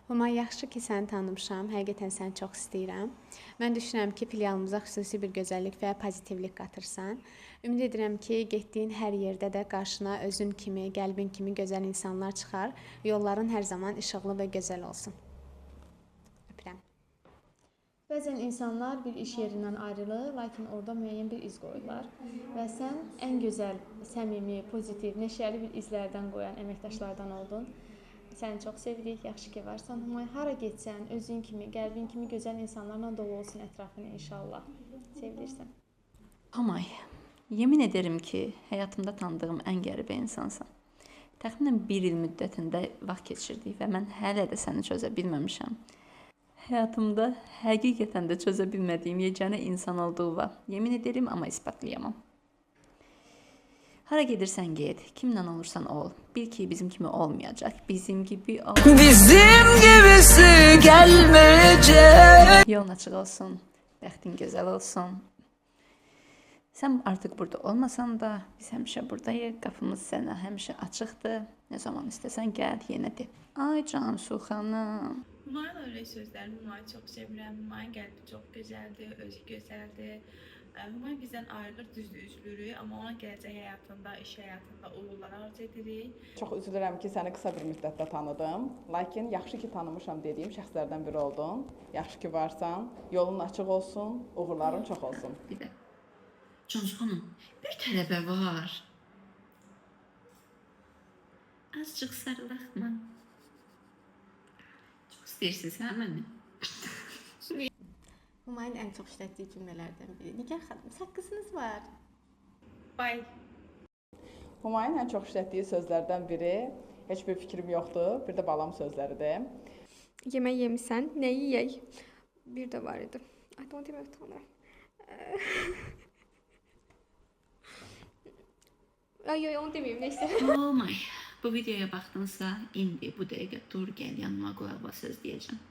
Huma, yaxşı ki səni tanımışam. Həqiqətən səni çox istəyirəm. Mən düşünürəm ki, filialımıza xüsusi bir gözəllik və pozitivlik qatırsan. Ümid edirəm ki, getdiyin hər yerdə də qarşına özün kimi, qəlbin kimi gözəl insanlar çıxar. Yolların hər zaman işıqlı və gözəl olsun. Öpürəm. Bəzən insanlar bir iş yerindən ayrılır, lakin orada müəyyən bir iz qoyurlar. Və sən ən gözəl, səmimi, pozitiv, neşəli bir izlərdən qoyan əməkdaşlardan oldun. Səni çox sevirik, yaxşı ki varsan. Humay, hara getsən, özün kimi, qəlbin kimi gözəl insanlarla dolu olsun ətrafın inşallah. Sevilirsən. Humay, yemin ederim ki, həyatımda tanıdığım ən qəribə insansan. Təxminən 1 il müddətində vaxt keçirdik və mən hələ də səni çözə bilməmişəm. Həyatımda həqiqətən də çözə bilmədiyim yeganə insan olduğuna yemin ederim, amma isbatlayamam. Hara gedirsən get, kimlə olursan ol. Bil ki, bizim kimi olmayacaq. Bizim gibi ol. Bizim gibisi gəlməyəcək. Yolun açıq olsun, bəxtin gözəl olsun. Sən artıq burada olmasan da, biz həmişə buradayıq. Qapımız sənə həmişə açıqdır. Nə zaman istəsən gəl, yenə de. Ay Cansu xanım. Humayın öyle sözler, Humayı çok sevirəm. Humayın qəlbi çox gözəldir, özü gözəldir. Humay bizdən ayrılır, düzdür, üzülürük, amma ona gələcək həyatında, iş həyatında uğurlar arzu edirik. Çox üzülürəm ki, səni qısa bir müddətdə tanıdım. Lakin yaxşı ki tanımışam dediyim şəxslərdən biri oldun. Yaxşı ki varsan, yolun açıq olsun, uğurların çox olsun. Bir də. Cansu xanım, bir tələbə var. Azıcıq sarılaq mı? Çox istəyirsiniz, hə məni? Humayın ən çox işlətdiyi cümlələrdən biri. Nigar xanım, saqqısınız var. Bay. Humayın ən çox işlətdiyi sözlərdən biri, heç bir fikrim yoxdur, bir də balam sözləridir. Yemək yemisən, nə yeyək? Bir də var idi. Ay, onu demək utanıram. Ay, onu deməyim, neysə. Oh my. Bu videoya baxdınsa, indi bu dəqiqə dur gəl yanıma qulaq bas söz deyəcəm.